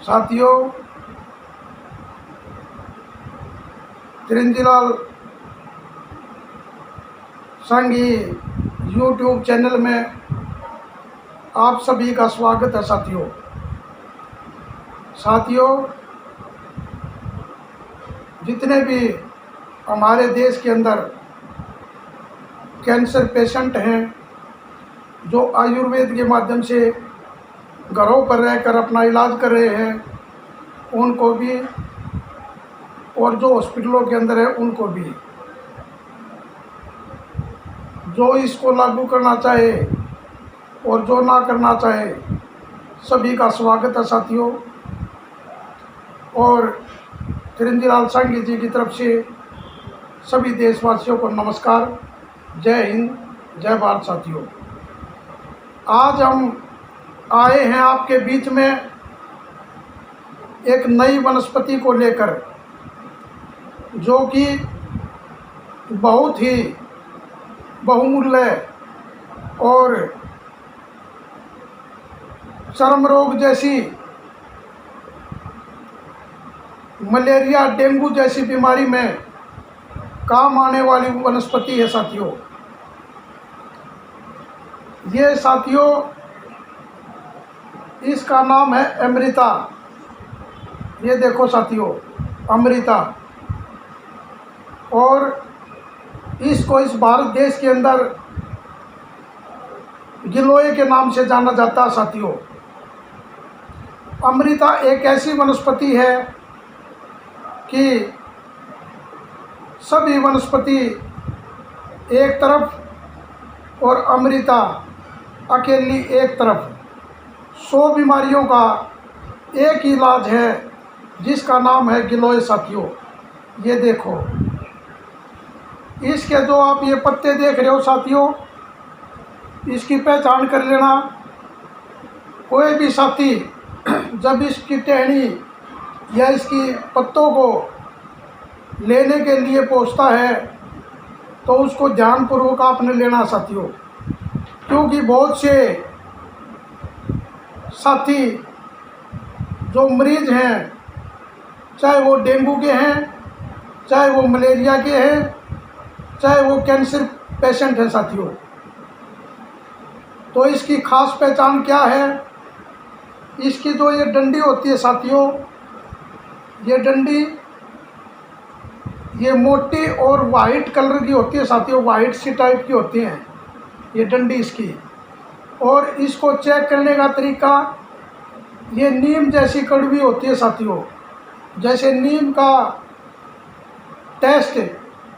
साथियों, तिरंजीलाल संघी YouTube channel में आप सभी का स्वागत है। साथियों, जितने भी हमारे देश के अंदर कैंसर पेशेंट हैं जो आयुर्वेद के माध्यम से घरों पर रहकर अपना इलाज कर रहे हैं, उनको भी, और जो हॉस्पिटलों के अंदर है उनको भी, जो इसको लागू करना चाहे और जो ना करना चाहे, सभी का स्वागत है साथियों। और तिरंजीलाल संघी जी की तरफ से सभी देशवासियों को नमस्कार, जय हिंद, जय भारत। साथियों, आज हम आए हैं आपके बीच में एक नई वनस्पति को लेकर, जो कि बहुत ही बहुमूल्य और चर्म रोग जैसी, मलेरिया, डेंगू जैसी बीमारी में काम आने वाली वनस्पति है साथियों। ये साथियों, इसका नाम है अमृता। ये देखो साथियों, अमृता। और इसको इस भारत देश के अंदर गिलोय के नाम से जाना जाता है साथियों। अमृता एक ऐसी वनस्पति है कि सभी वनस्पति एक तरफ और अमृता अकेली एक तरफ। 100 बीमारियों का एक ही इलाज है, जिसका नाम है गिलोय साथियों। ये देखो, इसके जो आप ये पत्ते देख रहे हो साथियों, इसकी पहचान कर लेना। कोई भी साथी जब इसकी टहनी या इसकी पत्तों को लेने के लिए पहुंचता है तो उसको ध्यानपूर्वक आपने लेना साथियों, क्योंकि बहुत से साथी जो मरीज हैं, चाहे वो डेंगू के हैं, चाहे वो मलेरिया के हैं, चाहे वो कैंसर पेशेंट हैं साथियों। तो इसकी खास पहचान क्या है? इसकी जो ये डंडी होती है साथियों, ये डंडी ये मोटी और वाइट कलर की होती है साथियों, वाइट सी टाइप की होती हैं ये डंडी इसकी। और इसको चेक करने का तरीका, ये नीम जैसी कड़वी होती है साथियों। जैसे नीम का टेस्ट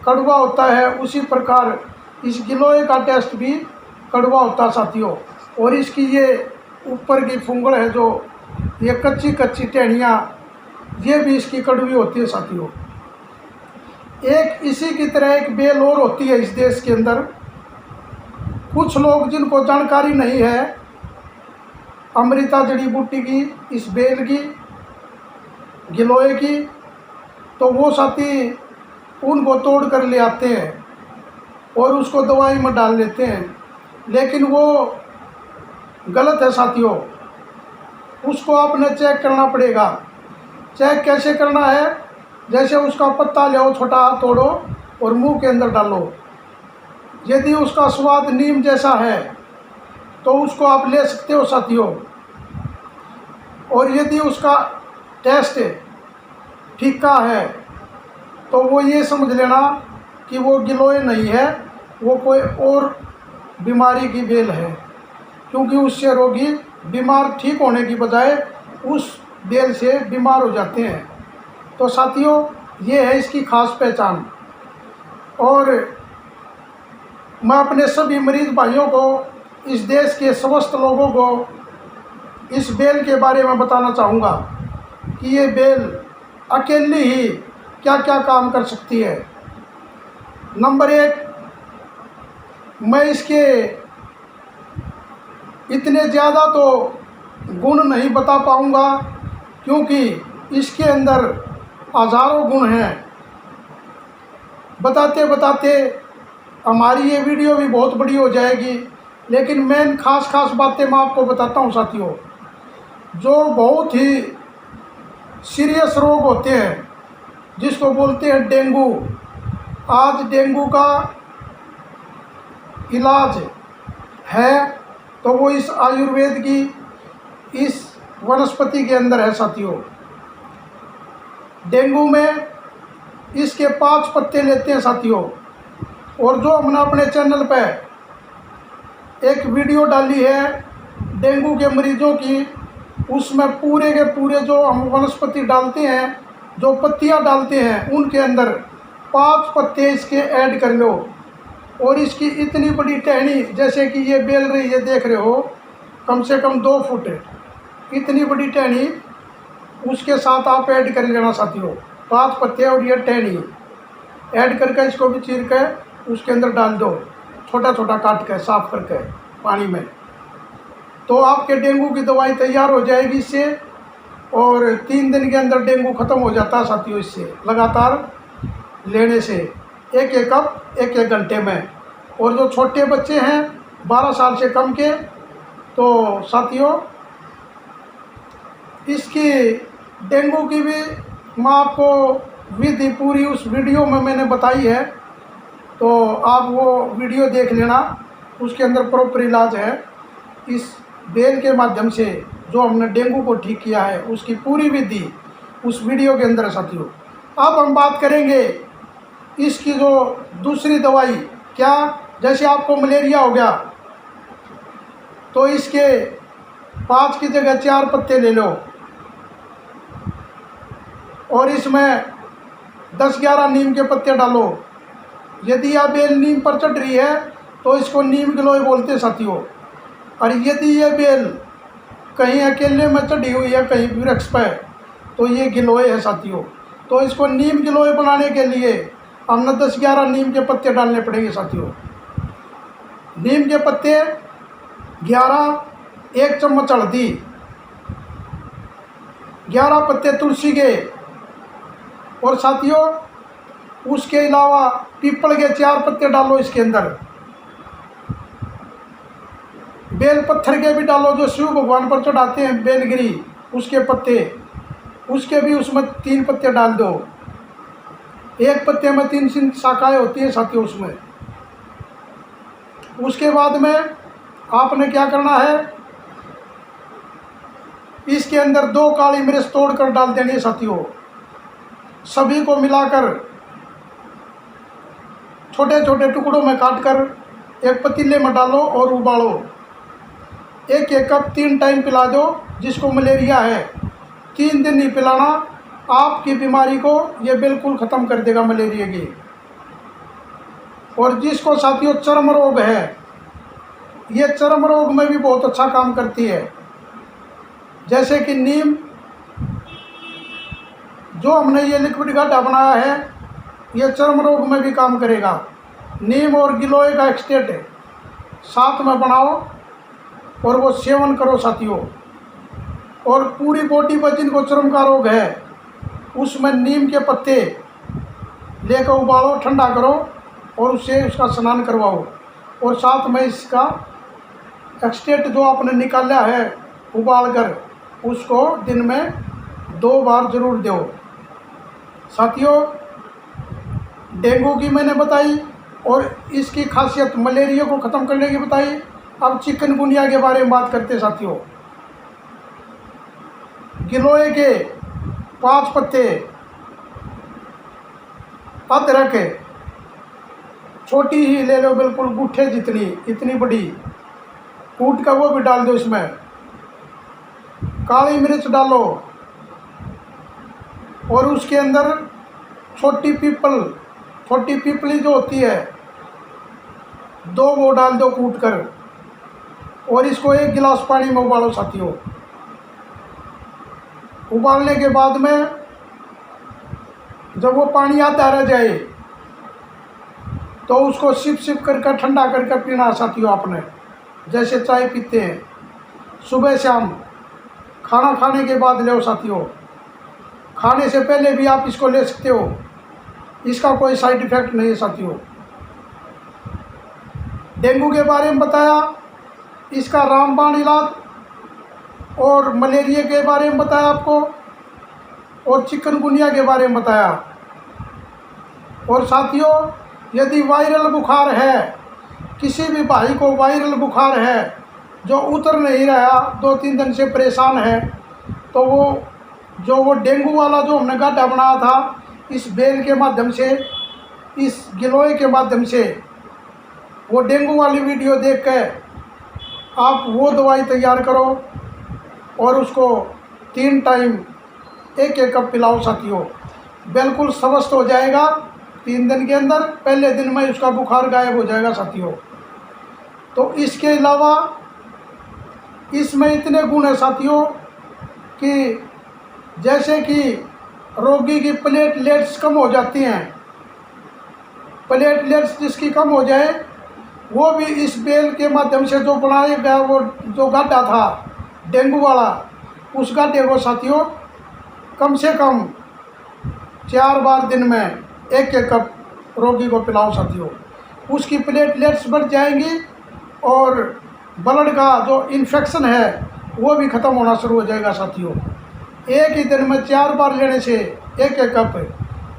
कड़वा होता है, उसी प्रकार इस गिलोय का टेस्ट भी कड़वा होता है साथियों। और इसकी ये ऊपर की फुंगड़ है, जो ये कच्ची कच्ची टहनियाँ, ये भी इसकी कड़वी होती है साथियों। एक इसी की तरह एक बेल और होती है इस देश के अंदर। कुछ लोग जिनको जानकारी नहीं है अमृता जड़ी बूटी की, इस बेल की, गिलोय की, तो वो साथी उनको तोड़ कर ले आते हैं और उसको दवाई में डाल लेते हैं, लेकिन वो गलत है साथियों। उसको आपने चेक करना पड़ेगा। चेक कैसे करना है? जैसे उसका पत्ता ले, छोटा हाथ तोड़ो और मुंह के अंदर डालो। यदि उसका स्वाद नीम जैसा है तो उसको आप ले सकते हो साथियों। और यदि उसका टेस्ट फीका है तो वो ये समझ लेना कि वो गिलोय नहीं है, वो कोई और बीमारी की बेल है, क्योंकि उससे रोगी बीमार ठीक होने की बजाय उस बेल से बीमार हो जाते हैं। तो साथियों, ये है इसकी खास पहचान। और मैं अपने सभी मरीज भाइयों को, इस देश के समस्त लोगों को इस बेल के बारे में बताना चाहूँगा कि ये बेल अकेली ही क्या क्या काम कर सकती है। नंबर 1, मैं इसके इतने ज़्यादा तो गुण नहीं बता पाऊँगा, क्योंकि इसके अंदर हज़ारों गुण हैं। बताते बताते हमारी ये वीडियो भी बहुत बड़ी हो जाएगी, लेकिन मेन खास बातें मैं आपको बताता हूँ साथियों, जो बहुत ही सीरियस रोग होते हैं जिसको बोलते हैं डेंगू। आज डेंगू का इलाज है तो वो इस आयुर्वेद की इस वनस्पति के अंदर है साथियों। डेंगू में इसके 5 पत्ते लेते हैं साथियों। और जो हमने अपने चैनल पर एक वीडियो डाली है डेंगू के मरीजों की, उसमें पूरे के पूरे जो हम वनस्पति डालते हैं, जो पत्तियां डालते हैं, उनके अंदर 5 पत्ते इसके ऐड कर लो। और इसकी इतनी बड़ी टहनी, जैसे कि ये बेल रही है, देख रहे हो, कम से कम 2 फुट इतनी बड़ी टहनी उसके साथ आप ऐड कर लेना साथियों। 5 पत्ते और ये टहनी ऐड करके इसको भी चीर के उसके अंदर डाल दो, छोटा छोटा काट के साफ करके पानी में, तो आपके डेंगू की दवाई तैयार हो जाएगी इससे। और 3 दिन के अंदर डेंगू ख़त्म हो जाता है साथियों इससे, लगातार लेने से, एक कप 1 घंटे में। और जो छोटे बच्चे हैं 12 साल से कम के, तो साथियों इसकी डेंगू की भी मैं आपको विधि पूरी उस वीडियो में मैंने बताई है, तो आप वो वीडियो देख लेना, उसके अंदर प्रॉपर इलाज है। इस बेल के माध्यम से जो हमने डेंगू को ठीक किया है उसकी पूरी विधि उस वीडियो के अंदर है साथियों। अब हम बात करेंगे इसकी जो दूसरी दवाई, क्या, जैसे आपको मलेरिया हो गया तो इसके 5 की जगह 4 पत्ते ले लो और इसमें 10-11 नीम के पत्ते डालो। यदि यह बेल नीम पर चढ़ रही है तो इसको नीम गिलोय बोलते हैं साथियों। और यदि ये बेल कहीं अकेले में चढ़ी हुई है कहीं वृक्ष पर, तो ये गिलोय है साथियों। तो इसको नीम गिलोय बनाने के लिए हमने 10-11 नीम के पत्ते डालने पड़ेंगे साथियों। नीम के पत्ते 11, 1 चम्मच हल्दी, 11 पत्ते तुलसी के, और साथियों उसके अलावा पीपल के 4 पत्ते डालो इसके अंदर। बेल पत्थर के भी डालो, जो शिव भगवान पर चढ़ाते हैं बेलगिरी, उसके पत्ते, उसके भी उसमें 3 पत्ते डाल दो। 1 पत्ते में 3 शाखाएं होती हैं साथियों उसमें। उसके बाद में आपने क्या करना है, इसके अंदर 2 काली मिर्च तोड़कर डाल देनी है साथियों। सभी को मिलाकर छोटे छोटे टुकड़ों में काटकर एक पतीले में डालो और उबालो। 1 कप 3 टाइम पिला दो। जिसको मलेरिया है 3 दिन नहीं पिलाना, आपकी बीमारी को ये बिल्कुल ख़त्म कर देगा मलेरिया की। और जिसको साथियों चर्म रोग है, ये चर्म रोग में भी बहुत अच्छा काम करती है। जैसे कि नीम, जो हमने ये लिक्विड गड्ढा बनाया है, ये चर्म रोग में भी काम करेगा। नीम और गिलोय का एक्सट्रैक्ट साथ में बनाओ और वो सेवन करो साथियों। और पूरी बॉडी पर जिनको चर्म का रोग है उसमें नीम के पत्ते लेकर उबालो, ठंडा करो और उससे उसका स्नान करवाओ। और साथ में इसका एक्सट्रैक्ट जो आपने निकाला है उबाल कर, उसको दिन में 2 बार ज़रूर दो साथियों। डेंगू की मैंने बताई और इसकी खासियत मलेरिया को ख़त्म करने की बताई। अब चिकनगुनिया के बारे में बात करते हैं साथियों। गिलोय के 5 पत्ते, अदरक छोटी ही ले लो, बिल्कुल गुट्ठे जितनी, इतनी बड़ी, कूट कर वो भी डाल दो इसमें। काली मिर्च डालो और उसके अंदर छोटी पीपली जो होती है 2 वो डाल दो कूट कर। और इसको 1 गिलास पानी में उबालो साथियों। उबालने के बाद में जब वो पानी आधा रह जाए तो उसको सिप करके ठंडा करके पीना साथियों आपने, जैसे चाय पीते हैं सुबह शाम, खाना खाने के बाद लो साथियों। खाने से पहले भी आप इसको ले सकते हो, इसका कोई साइड इफ़ेक्ट नहीं है साथियों। डेंगू के बारे में बताया, इसका रामबाण इलाज, और मलेरिया के बारे में बताया आपको। और चिकनगुनिया के बारे में बताया। और साथियों, यदि वायरल बुखार है, किसी भी भाई को वायरल बुखार है जो उतर नहीं रहा, 2-3 दिन से परेशान है, तो वो डेंगू वाला जो हमने गड्ढा बनाया था, इस बेल के माध्यम से, इस गिलोय के माध्यम से, वो डेंगू वाली वीडियो देख के आप वो दवाई तैयार करो और उसको 3 टाइम 1-1 कप पिलाओ साथियों। बिल्कुल स्वस्थ हो जाएगा 3 दिन के अंदर। पहले दिन में उसका बुखार गायब हो जाएगा साथियों। तो इसके अलावा इसमें इतने गुण हैं साथियों कि जैसे कि रोगी की प्लेटलेट्स कम हो जाती हैं, प्लेटलेट्स जिसकी कम हो जाए, वो भी इस बेल के माध्यम से जो बनाया गया वो जो गड्ढा था डेंगू वाला, उस गड्ढे को साथियों कम से कम 4 बार दिन में 1-1 कप रोगी को पिलाओ साथियों। उसकी प्लेटलेट्स बढ़ जाएंगी और ब्लड का जो इन्फेक्शन है वो भी ख़त्म होना शुरू हो जाएगा साथियों। एक ही दिन में 4 बार लेने से 1-1 कप,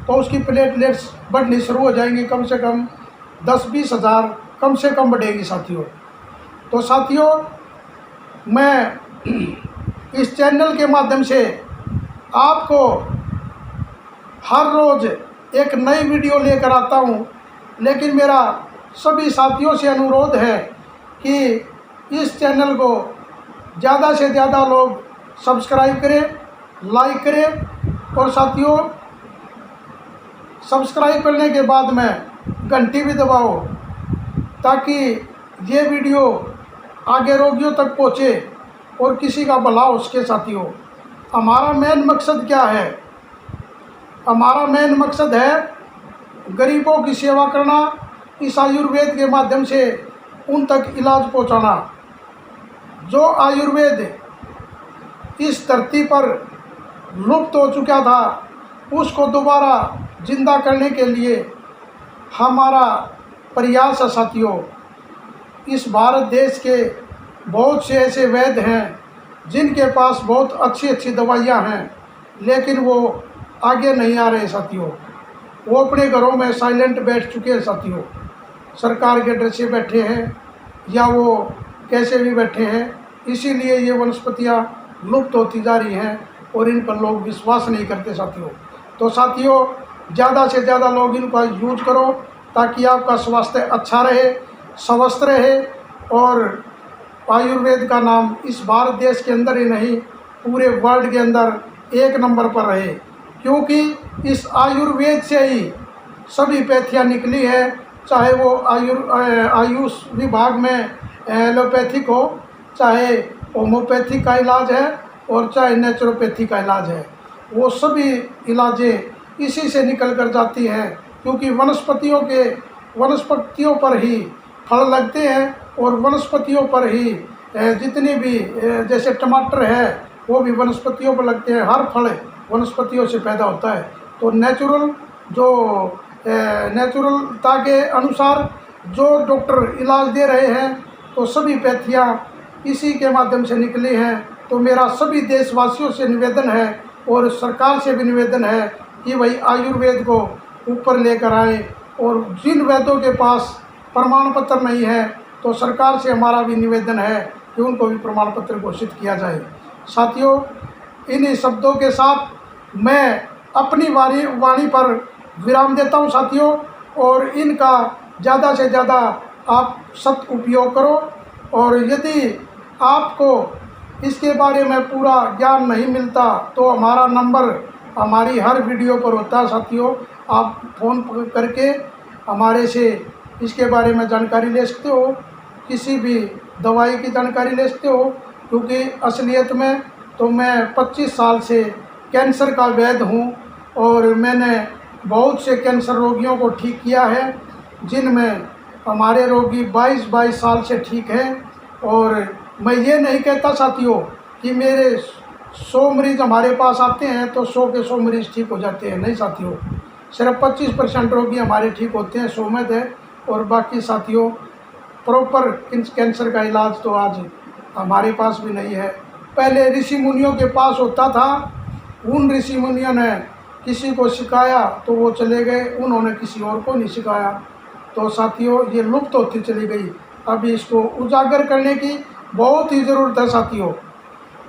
तो उसकी प्लेटलेट्स बढ़नी शुरू हो जाएंगी। कम से कम 10-20 हज़ार कम से कम बढ़ेगी साथियों। तो साथियों, मैं इस चैनल के माध्यम से आपको हर रोज़ एक नई वीडियो लेकर आता हूँ, लेकिन मेरा सभी साथियों से अनुरोध है कि इस चैनल को ज़्यादा से ज़्यादा लोग सब्सक्राइब करें, लाइक करें और साथियों सब्सक्राइब करने के बाद में घंटी भी दबाओ ताकि ये वीडियो आगे रोगियों तक पहुँचे और किसी का भला हो सके साथियों। हमारा मेन मकसद क्या है? हमारा मेन मकसद है गरीबों की सेवा करना, इस आयुर्वेद के माध्यम से उन तक इलाज पहुंचाना। जो आयुर्वेद इस धरती पर लुप्त हो चुका था, उसको दोबारा जिंदा करने के लिए हमारा प्रयास है साथियों। इस भारत देश के बहुत से ऐसे वैद्य हैं जिनके पास बहुत अच्छी अच्छी दवाइयाँ हैं, लेकिन वो आगे नहीं आ रहे साथियों। वो अपने घरों में साइलेंट बैठ चुके हैं साथियों। सरकार के डर से बैठे हैं या वो कैसे भी बैठे हैं, इसीलिए ये वनस्पतियाँ लुप्त होती जा रही हैं और इन पर लोग विश्वास नहीं करते साथियों। तो साथियों, ज़्यादा से ज़्यादा लोग इनका यूज करो ताकि आपका स्वास्थ्य अच्छा रहे, स्वस्थ रहे और आयुर्वेद का नाम इस भारत देश के अंदर ही नहीं पूरे वर्ल्ड के अंदर 1 नंबर पर रहे। क्योंकि इस आयुर्वेद से ही सभी पैथियाँ निकली है, चाहे वो आयुष विभाग में एलोपैथिक हो, चाहे होम्योपैथिक का इलाज है और चाहे नेचुरोपैथी का इलाज है, वो सभी इलाजें इसी से निकल कर जाती हैं। क्योंकि वनस्पतियों पर ही फल लगते हैं और वनस्पतियों पर ही जितने भी जैसे टमाटर है वो भी वनस्पतियों पर लगते हैं, हर फल वनस्पतियों से पैदा होता है। तो नेचुरलता के अनुसार जो डॉक्टर इलाज दे रहे हैं, तो सभी पैथियाँ इसी के माध्यम से निकली हैं। तो मेरा सभी देशवासियों से निवेदन है और सरकार से भी निवेदन है कि भाई आयुर्वेद को ऊपर लेकर आए, और जिन वैद्यों के पास प्रमाण पत्र नहीं है तो सरकार से हमारा भी निवेदन है कि उनको भी प्रमाण पत्र घोषित किया जाए। साथियों, इन्हीं शब्दों के साथ मैं अपनी वाणी पर विराम देता हूं साथियों, और इनका ज़्यादा से ज़्यादा आप सदुपयोग करो। और यदि आपको इसके बारे में पूरा ज्ञान नहीं मिलता तो हमारा नंबर हमारी हर वीडियो पर होता है साथियों। आप फ़ोन करके हमारे से इसके बारे में जानकारी ले सकते हो, किसी भी दवाई की जानकारी ले सकते हो। क्योंकि असलियत में तो मैं 25 साल से कैंसर का वैद्य हूँ और मैंने बहुत से कैंसर रोगियों को ठीक किया है, जिनमें हमारे रोगी 22 साल से ठीक हैं। और मैं ये नहीं कहता साथियों कि मेरे 100 मरीज़ हमारे पास आते हैं तो 100 के 100 मरीज़ ठीक हो जाते हैं, नहीं साथियों। सिर्फ 25% रोगी हमारे ठीक होते हैं, 100 में थे, और बाकी साथियों प्रॉपर कैंसर का इलाज तो आज हमारे पास भी नहीं है। पहले ऋषि मुनियों के पास होता था, उन ऋषि मुनियों ने किसी को सिखाया तो वो चले गए, उन्होंने किसी और को नहीं सिखाया। तो साथियों, ये लुप्त होती चली गई। अभी इसको उजागर करने की बहुत ही ज़रूरत है साथियों।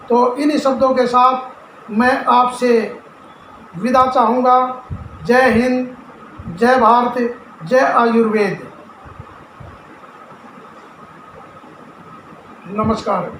तो इन्हीं शब्दों के साथ मैं आपसे विदा चाहूँगा। जय हिंद, जय भारत, जय आयुर्वेद। नमस्कार।